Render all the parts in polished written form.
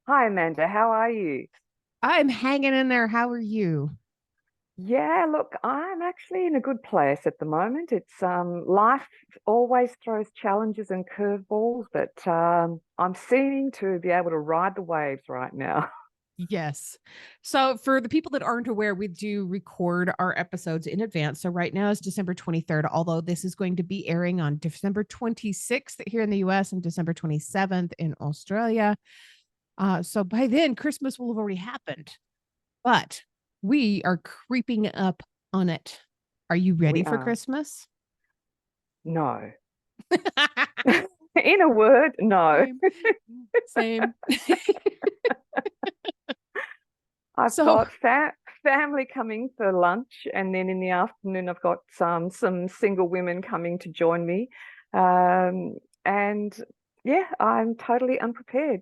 Hi, Amanda. How are you? I'm hanging in there. How are you? Yeah, look, I'm actually in a good place at the moment. It's life always throws challenges and curveballs, but I'm seeming to be able to ride the waves right now. Yes. So, for the people that aren't aware, we do record our episodes in advance. So, right now is December 23rd, although this is going to be airing on December 26th here in the US and December 27th in Australia. So, by then, Christmas will have already happened, but we are creeping up on it. Are you We ready for are. Christmas? No. In a word, no. Same. Same. I've So, got family coming for lunch, and then in the afternoon, I've got some single women coming to join me. And yeah, I'm totally unprepared.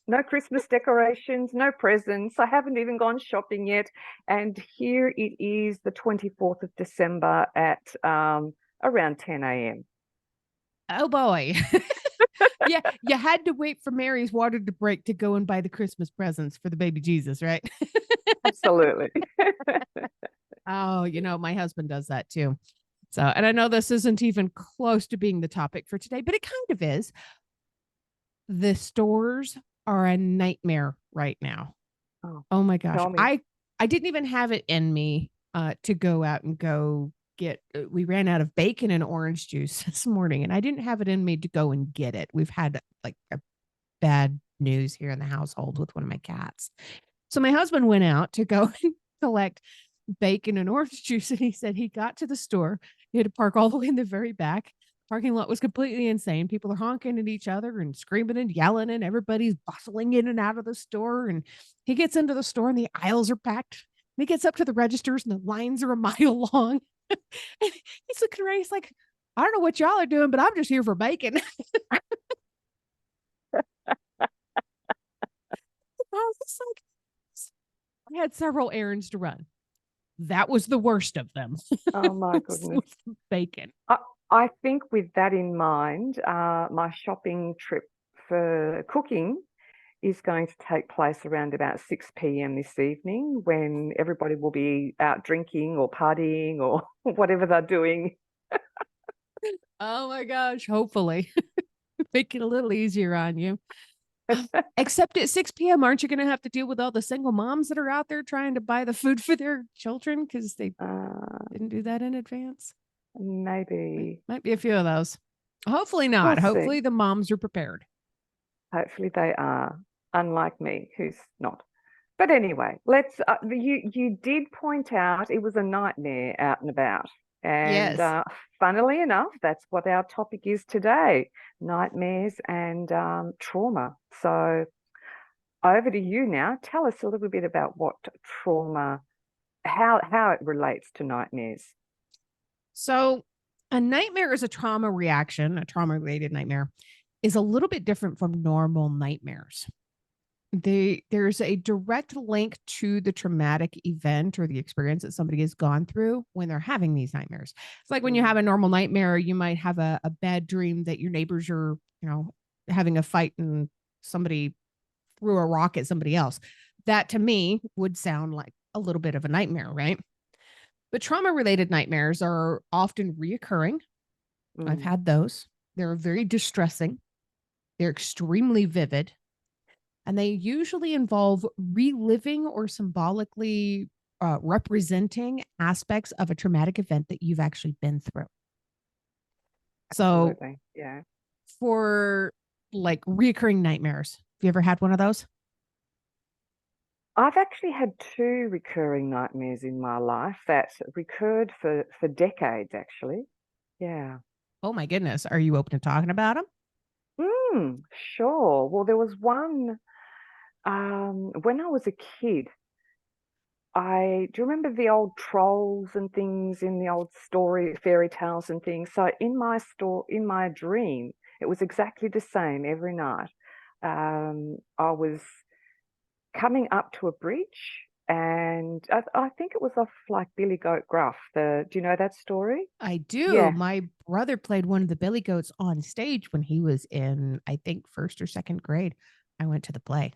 No Christmas decorations, no presents. I haven't even gone shopping yet. And here it is, the 24th of December at around 10 a.m. oh boy. Yeah, you had to wait for Mary's water to break to go and buy the Christmas presents for the baby Jesus, right? Absolutely. Oh, my husband does that too. So, and I know this isn't even close to being the topic for today, but it kind of is. The stores are a nightmare right now. Oh, Oh my gosh. tell me. I didn't even have it in me to go out and go get we ran out of bacon and orange juice this morning and I didn't have it in me to go and get it. We've had like a bad news here in the household with one of my cats. So my husband went out to go and collect bacon and orange juice. And he said he got to the store. He had to park all the way in the very back. Parking lot was completely insane. People are honking at each other and screaming and yelling, and everybody's bustling in and out of the store. And he gets into the store, and the aisles are packed. And he gets up to the registers, and the lines are a mile long. And he's looking around. He's like, I don't know what y'all are doing, but I'm just here for bacon. I was just like, I had several errands to run. That was the worst of them. Oh my goodness. With bacon. I, I think with that in mind, my shopping trip for cooking is going to take place around about 6 p.m. this evening when everybody will be out drinking or partying or whatever they're doing. Oh my gosh. Hopefully, make it a little easier on you. Except at 6 p.m., aren't you going to have to deal with all the single moms that are out there trying to buy the food for their children because they Uh, didn't do that in advance? maybe Might be a few of those. Hopefully we'll not. see. Hopefully the moms are prepared. Hopefully they are, unlike me, who's not. But anyway, let's. You did point out it was a nightmare out and about, and Yes. funnily enough, that's what our topic is today: nightmares and trauma. So over to you now. Tell us a little bit about what trauma, how it relates to nightmares. So a nightmare is a trauma reaction, a trauma related nightmare is a little bit different from normal nightmares. There's a direct link to the traumatic event or the experience that somebody has gone through when they're having these nightmares. It's like when you have Mm, a normal nightmare, you might have a bad dream that your neighbors are, having a fight and somebody threw a rock at somebody else. That to me would sound like a little bit of a nightmare, right? But trauma related nightmares are often reoccurring. I've mm. had those. They're very distressing. They're extremely vivid and they usually involve reliving or symbolically representing aspects of a traumatic event that you've actually been through. So, Absolutely, yeah. for like recurring nightmares, have you ever had one of those? I've actually had two recurring nightmares in my life that recurred for decades, actually. Yeah. Oh my goodness. Are you open to talking about them? Sure. Well, there was one when I was a kid. I do you remember the old trolls and things in the old story fairy tales and things. So in my dream, it was exactly the same every night. I was coming up to a bridge, and I think it was off like Billy Goat Gruff. Do you know that story? I do. Yeah. My brother played one of the Billy Goats on stage when he was in, I think, first or second grade. I went to the play.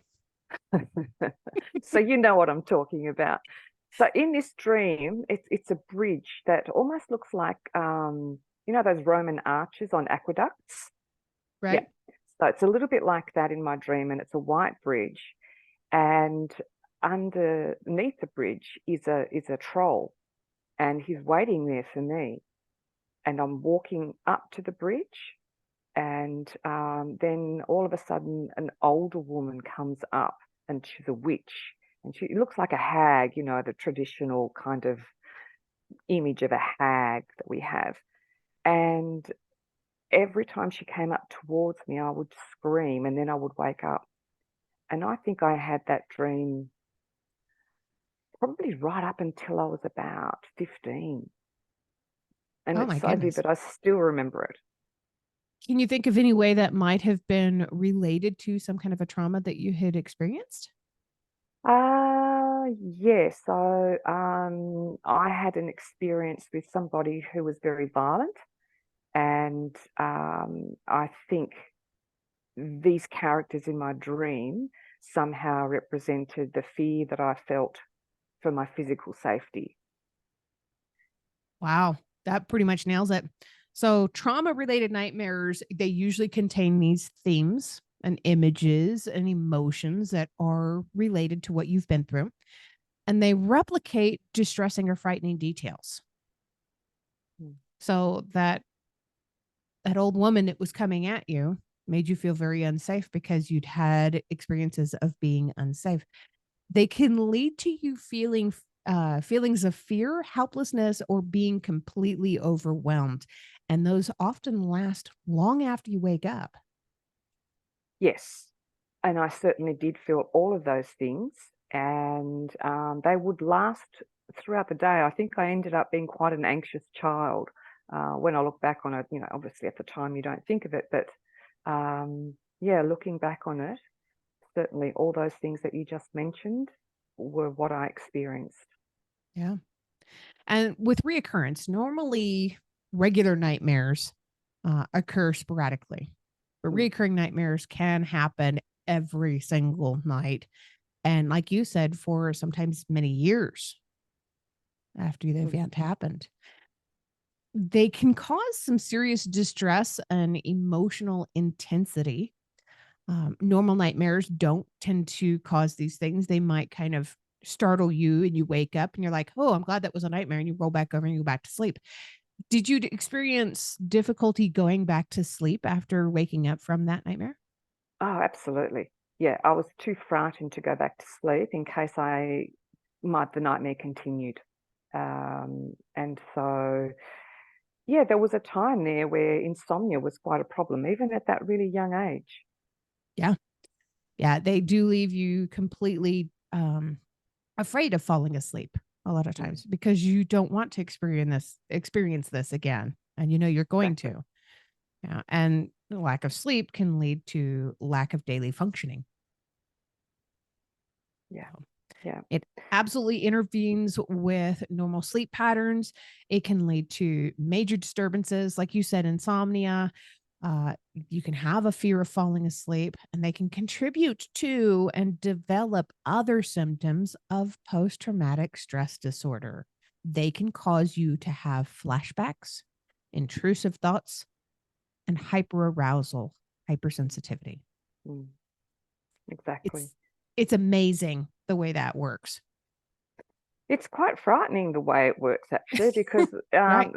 So you know what I'm talking about. So in this dream, it's a bridge that almost looks like you know those Roman arches on aqueducts? Yeah. Right? So it's a little bit like that in my dream, and it's a white bridge. And underneath the bridge is a troll, and he's waiting there for me. And I'm walking up to the bridge, and then all of a sudden, an older woman comes up, and she's a witch, and she looks like a hag, you know, the traditional kind of image of a hag that we have. And every time she came up towards me, I would scream, and then I would wake up. And I think I had that dream probably right up until I was about 15. And Oh it's my so goodness. vivid, I still remember it. Can you think of any way that might have been related to some kind of a trauma that you had experienced? Yeah. So I had an experience with somebody who was very violent, and I think these characters in my dream somehow represented the fear that I felt for my physical safety. Wow, that pretty much nails it. So, trauma related nightmares, they usually contain these themes and images and emotions that are related to what you've been through, and they replicate distressing or frightening details. Mm. So, that old woman that was coming at you made you feel very unsafe because you'd had experiences of being unsafe. They can lead to you feeling feelings of fear, helplessness, or being completely overwhelmed. And those often last long after you wake up. Yes, and I certainly did feel all of those things, and they would last throughout the day. I think I ended up being quite an anxious child. When I look back on it, you know, obviously at the time you don't think of it, but yeah, looking back on it, certainly all those things that you just mentioned were what I experienced. Yeah. And with reoccurrence, normally regular nightmares occur sporadically, but Mm, reoccurring nightmares can happen every single night. And like you said, for sometimes many years after the mm, event happened. They can cause some serious distress and emotional intensity. Normal nightmares don't tend to cause these things. They might kind of startle you and you wake up and you're like, oh, I'm glad that was a nightmare. And you roll back over and you go back to sleep. Did you experience difficulty going back to sleep after waking up from that nightmare? Oh, absolutely. Yeah, I was too frightened to go back to sleep in case the nightmare continued. And so, yeah, there was a time there where insomnia was quite a problem, even at that really young age. Yeah. Yeah. They do leave you completely afraid of falling asleep a lot of Mm, times because you don't want to experience this again. And you know you're going exactly. to. Yeah, and the lack of sleep can lead to lack of daily functioning. Yeah. So Yeah. it absolutely intervenes with normal sleep patterns. It can lead to major disturbances, like you said, insomnia. You can have a fear of falling asleep, and they can contribute to and develop other symptoms of post traumatic stress disorder. They can cause you to have flashbacks, intrusive thoughts, and hyperarousal, hypersensitivity. Mm, exactly. It's amazing the way that works. It's quite frightening the way it works, actually, because Right.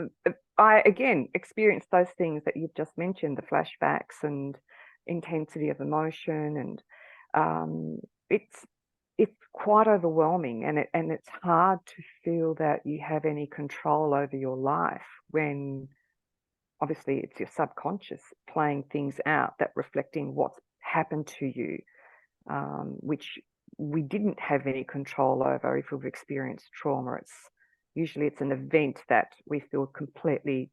I again experienced those things that you've just mentioned, the flashbacks and intensity of emotion, and um, it's it's quite overwhelming, and it's hard to feel that you have any control over your life when obviously it's your subconscious playing things out that reflecting what's happened to you, which we didn't have any control over if we've experienced trauma. It's an event that we feel completely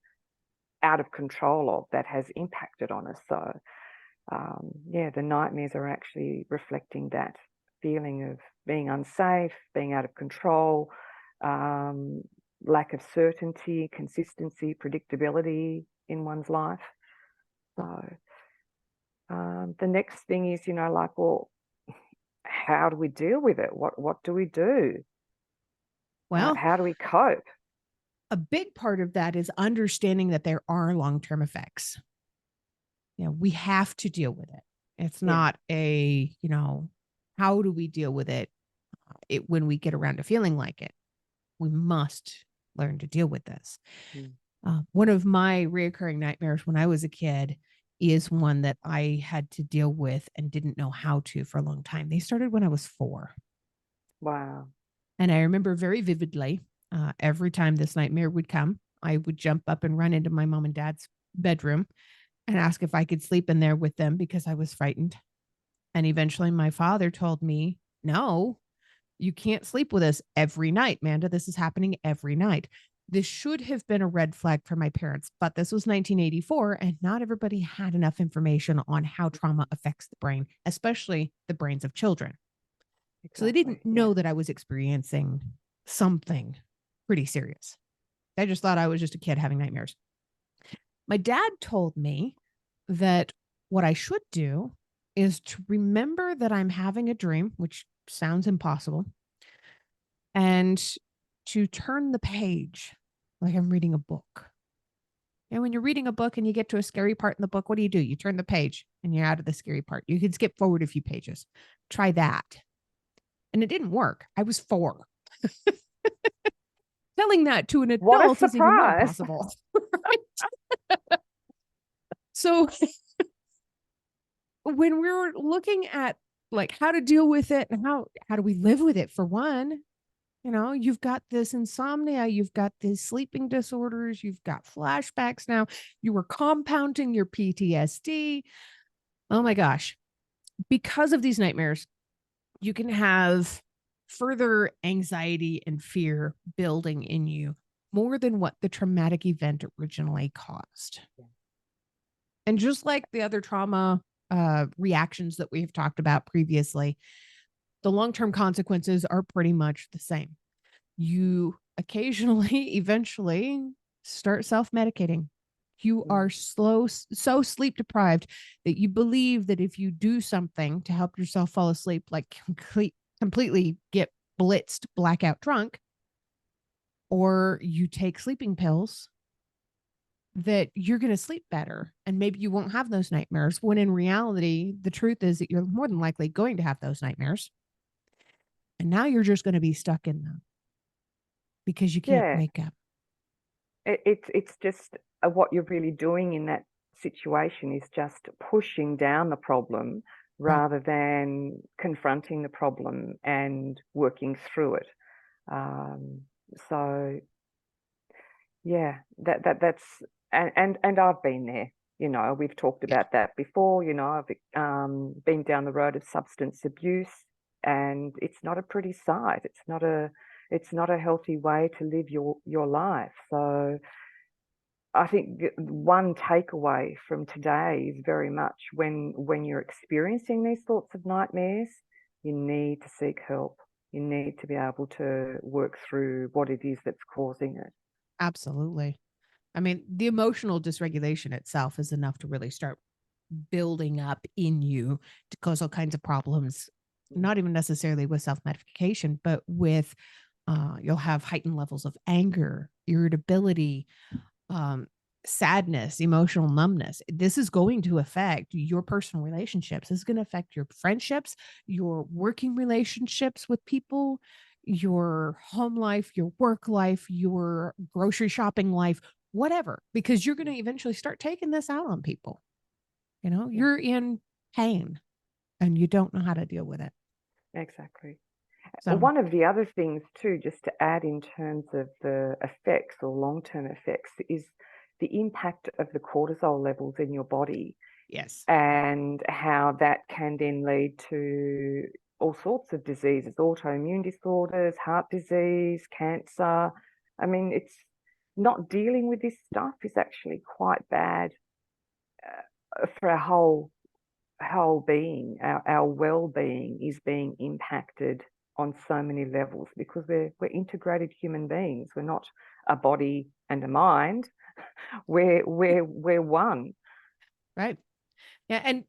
out of control of that has impacted on us. So yeah, the nightmares are actually reflecting that feeling of being unsafe, being out of control, um, lack of certainty, consistency, predictability in one's life. So the next thing is, you know, like, well, how do we deal with it? What do we do? Well, How do we cope? a big part of that is understanding that there are long-term effects. We have to deal with it. It's Yeah. not how do we deal with it when we get around to feeling like it? We must learn to deal with this. Mm. One of my reoccurring nightmares when I was a kid is one that I had to deal with and didn't know how to for a long time. They started when I was 4. Wow. And I remember very vividly every time this nightmare would come, I would jump up and run into my mom and dad's bedroom and ask if I could sleep in there with them because I was frightened. And eventually my father told me, no, you can't sleep with us every night, Manda. This is happening every night. This should have been a red flag for my parents, but this was 1984, and not everybody had enough information on how trauma affects the brain, especially the brains of children. So they didn't Exactly. Yeah. know that I was experiencing something pretty serious. They just thought I was just a kid having nightmares. My dad told me that what I should do is to remember that I'm having a dream, which sounds impossible, and to turn the page like I'm reading a book. And when you're reading a book and you get to a scary part in the book, what do? You turn the page and you're out of the scary part. You can skip forward a few pages. Try that. And it didn't work. I was 4. Telling that to an What a adult is even more surprise. impossible. So when we're looking at like how to deal with it and how do we live with it, for one, you've got this insomnia, you've got these sleeping disorders, you've got flashbacks now, you were compounding your PTSD. Oh my gosh. Because of these nightmares, you can have further anxiety and fear building in you more than what the traumatic event originally caused. And just like the other trauma reactions that we've talked about previously, the long-term consequences are pretty much the same. You occasionally, eventually start self-medicating. You are so sleep deprived that you believe that if you do something to help yourself fall asleep, like completely get blitzed, blackout drunk, or you take sleeping pills, that you're going to sleep better and maybe you won't have those nightmares. When in reality, the truth is that you're more than likely going to have those nightmares. And now you're just going to be stuck in them because you can't Yeah. wake up. It's just what you're really doing in that situation is just pushing down the problem Right. rather than confronting the problem and working through it. Um, so yeah, that's and I've been there. We've talked Yeah, about that before. I've been down the road of substance abuse, and it's not a pretty sight. It's not a healthy way to live your life. So I think one takeaway from today is very much when you're experiencing these sorts of nightmares, you need to seek help. You need to be able to work through what it is that's causing it. absolutely. I mean, the emotional dysregulation itself is enough to really start building up in you to cause all kinds of problems, Mm. not even necessarily with self medication, but with you'll have heightened levels of anger, irritability, um, sadness, emotional numbness. This is going to affect your personal relationships. This is going to affect your friendships, your working relationships with people, your home life, your work life, your grocery shopping life, whatever, because you're going to eventually start taking this out on people. Yeah, You're in pain and you don't know how to deal with it. exactly. So, One of the other things too, just to add in terms of the effects or long-term effects, is the impact of the cortisol levels in your body yes, and how that can then lead to all sorts of diseases, autoimmune disorders, heart disease, cancer. I mean, it's not dealing with this stuff is actually quite bad for our whole being. Our well-being is being impacted on so many levels because we're integrated human beings. We're not a body and a mind. We're one. right. Yeah. And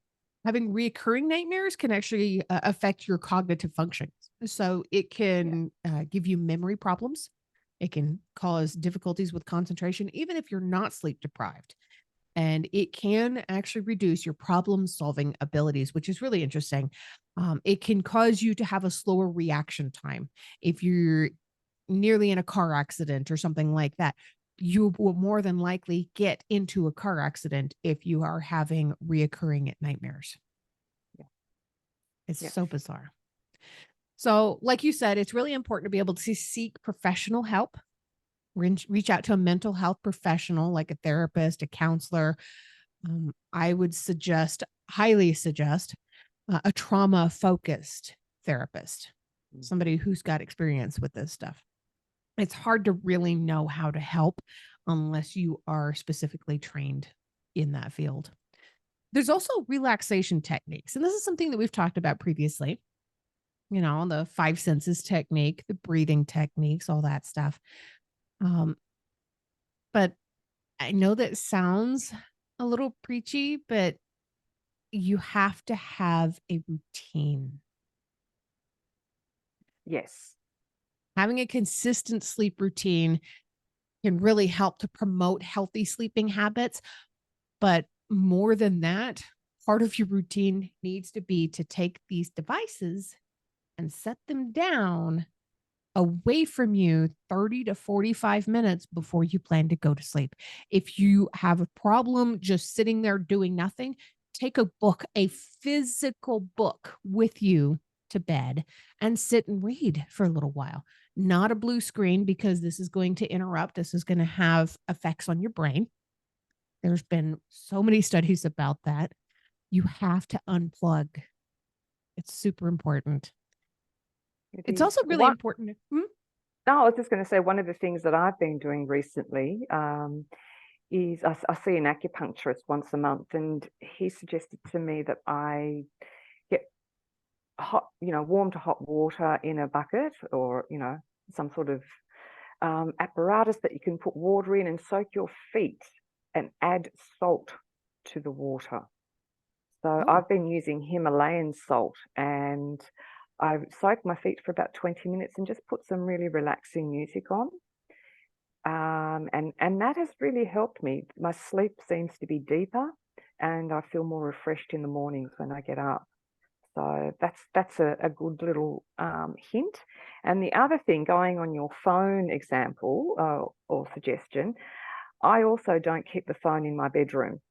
Having reoccurring nightmares can actually affect your cognitive functions. So it Yeah. can give you memory problems. It can cause difficulties with concentration, even if you're not sleep deprived. And it can actually reduce your problem solving abilities, which is really interesting. It can cause you to have a slower reaction time. If you're nearly in a car accident or something like that, you will more than likely get into a car accident if you are having reoccurring nightmares. Yeah. It's Yeah. so bizarre. So, like you said, it's really important to be able to seek professional help. Reach out to a mental health professional like a therapist, a counselor. I would highly suggest, a trauma focused therapist, Mhm. somebody who's got experience with this stuff. It's hard to really know how to help unless you are specifically trained in that field. There's also relaxation techniques, and this is something that we've talked about previously. The five senses technique, the breathing techniques, all that stuff. Um, but I know that sounds a little preachy, but you have to have a routine. Yes. Having a consistent sleep routine can really help to promote healthy sleeping habits. But more than that, part of your routine needs to be to take these devices and set them down away from you 30 to 45 minutes before you plan to go to sleep. If you have a problem just sitting there doing nothing, take a book, a physical book with you to bed and sit and read for a little while. Not a blue screen because this is going to interrupt. This is going to have effects on your brain. There's been so many studies about that. You have to unplug. It's super important. It It's is. also really What? important. No, I was just going to say one of the things that I've been doing recently is I see an acupuncturist once a month, and he suggested to me that I get hot, warm to hot water in a bucket or, some sort of apparatus that you can put water in and soak your feet and add salt to the water. So Oh, I've been using Himalayan salt and I soak my feet for about 20 minutes and just put some really relaxing music on. And that has really helped me. My sleep seems to be deeper and I feel more refreshed in the mornings when I get up. So that's a good little hint. And the other thing, going on your phone example or suggestion, I also don't keep the phone in my bedroom.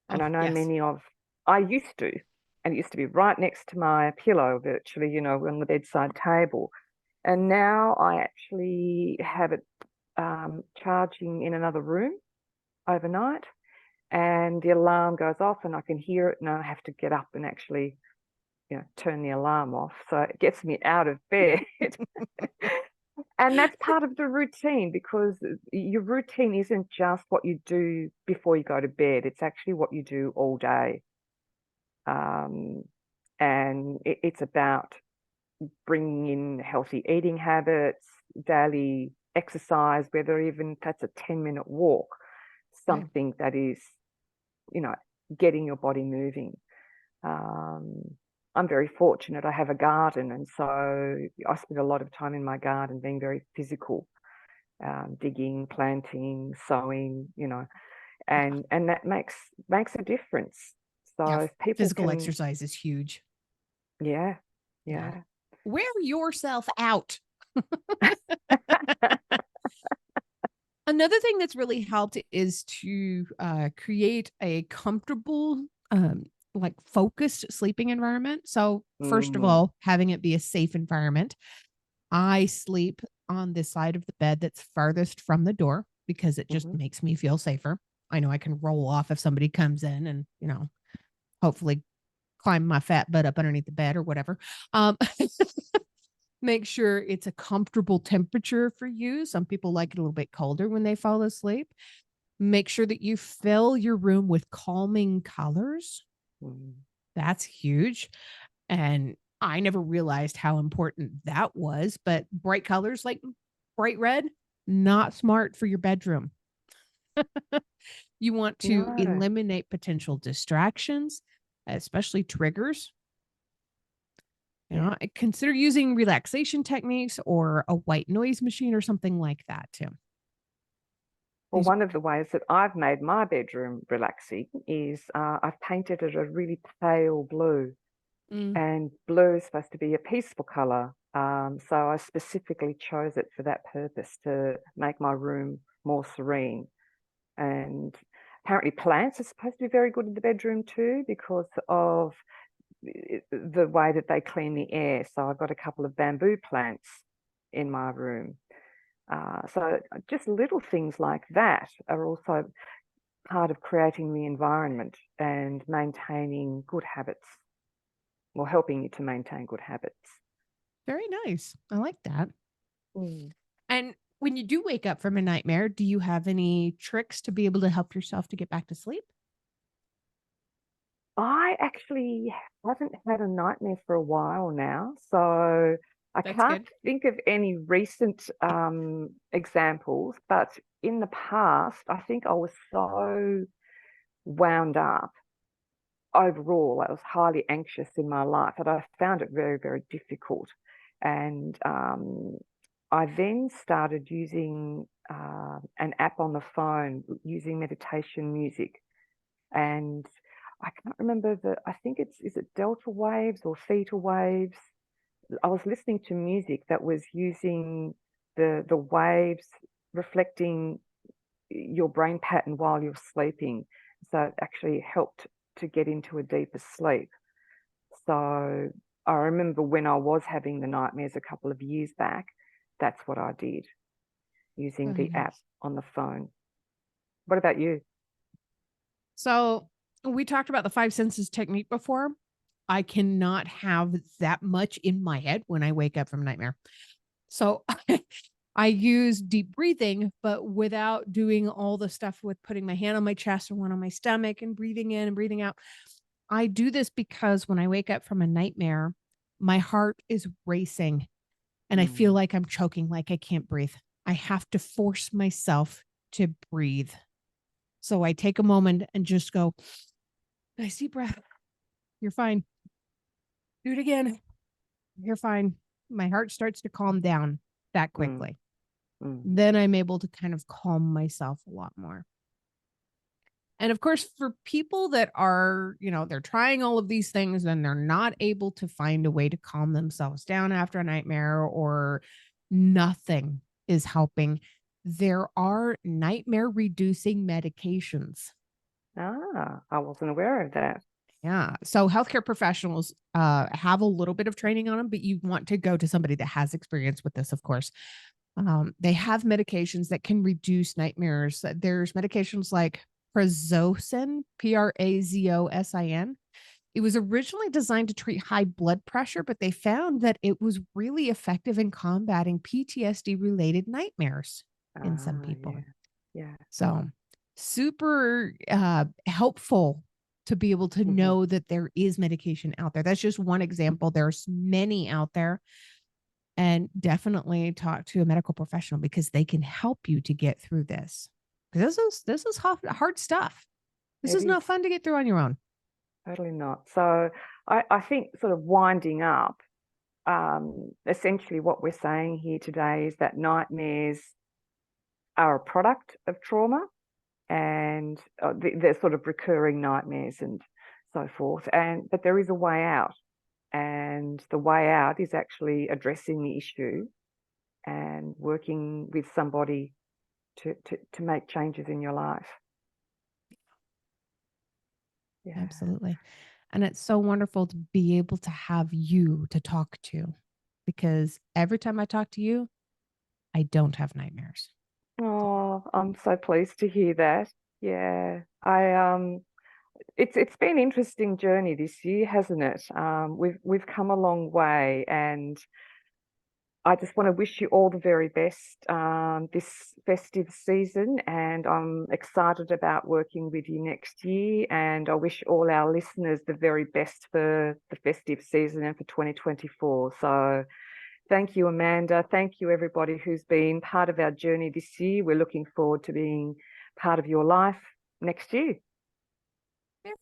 And oh, I know yes. I used to, and it used to be right next to my pillow, virtually, on the bedside table. And now I actually have it charging in another room overnight, and the alarm goes off, and I can hear it, and I have to get up and actually, turn the alarm off. So it gets me out of bed. And that's part of the routine because your routine isn't just what you do before you go to bed, it's actually what you do all day. Um, and it's about bringing in healthy eating habits, daily exercise, whether even if that's a 10-minute walk, Right. something that is, you know, getting your body moving. Um, I'm very fortunate. I have a garden, and so I spend a lot of time in my garden being very physical, digging, planting, sowing, Yeah. and that makes a difference. Yeah. So if people Physical can, exercise is huge. yeah, Yeah. yeah. Wear yourself out. Another thing that's really helped is to create a comfortable, like focused sleeping environment. So, first of Mm, all, having it be a safe environment. I sleep on the side of the bed that's farthest from the door because it just hmm. makes me feel safer. I know I can roll off if somebody comes in and, hopefully climb my fat butt up underneath the bed or whatever. Um, make sure it's a comfortable temperature for you. Some people like it a little bit colder when they fall asleep. Make sure that you fill your room with calming colors. Mm. That's huge. And I never realized how important that was, but bright colors like bright red, not smart for your bedroom. You want to No. eliminate potential distractions. especially triggers. Consider using relaxation techniques or a white noise machine or something like that too. Well, These, one of the ways that I've made my bedroom relaxing is I've painted it a really pale blue, mm, and blue is supposed to be a peaceful color. So I specifically chose it for that purpose, to make my room more serene. And apparently plants are supposed to be very good in the bedroom too, because of the way that they clean the air. So I've got a couple of bamboo plants in my room. So just little things like that are also part of creating the environment and maintaining good habits, or helping you to maintain good habits. very nice. I like that. Mm. And when you do wake up from a nightmare, do you have any tricks to be able to help yourself to get back to sleep? I actually haven't had a nightmare for a while now, so I That's can't good. think of any recent examples, but in the past, I think I was so wound up overall. I was highly anxious in my life that I found it very, very difficult. And I then started using an app on the phone, using meditation music. And I can't remember I think is it delta waves or theta waves? I was listening to music that was using the waves reflecting your brain pattern while you're sleeping. So it actually helped to get into a deeper sleep. So I remember when I was having the nightmares a couple of years back, that's what I did, using Very the app nice. on the phone. What about you? So we talked about the five senses technique before. I cannot have that much in my head when I wake up from a nightmare. So I use deep breathing, but without doing all the stuff with putting my hand on my chest or one on my stomach and breathing in and breathing out. I do this because when I wake up from a nightmare, my heart is racing and I feel Mm, like I'm choking, like I can't breathe. I have to force myself to breathe. So I take a moment and just go, nice deep breath. You're fine. Do it again. You're fine. My heart starts to calm down that mm, quickly. mm. Then I'm able to kind of calm myself a lot more. And of course, for people that are, they're trying all of these things and they're not able to find a way to calm themselves down after a nightmare or nothing is helping, there are nightmare reducing medications. I wasn't aware of that. Yeah. So healthcare professionals have a little bit of training on them, but you want to go to somebody that has experience with this, of course. They have medications that can reduce nightmares. There's medications like prazosin, Prazosin. It was originally designed to treat high blood pressure, but they found that it was really effective in combating PTSD related nightmares in some people. Yeah, yeah. So, super helpful to be able to Hmm. know that there is medication out there. That's just one example. There's many out there, and definitely talk to a medical professional because they can help you to get through this. This is hard stuff. This It is is not fun to get through on your own. totally not. So I think, sort of winding up, essentially what we're saying here today is that nightmares are a product of trauma, and they're sort of recurring nightmares and so forth. But there is a way out, and the way out is actually addressing the issue and working with somebody to make changes in your life. Yeah. Absolutely. And it's so wonderful to be able to have you to talk to because every time I talk to you, I don't have nightmares. Oh, I'm so pleased to hear that. Yeah. It's been an interesting journey this year, hasn't it? We've come a long way, and I just want to wish you all the very best this festive season, and I'm excited about working with you next year. And I wish all our listeners the very best for the festive season and for 2024. So thank you, Amanda. Thank you, everybody who's been part of our journey this year. We're looking forward to being part of your life next year. Very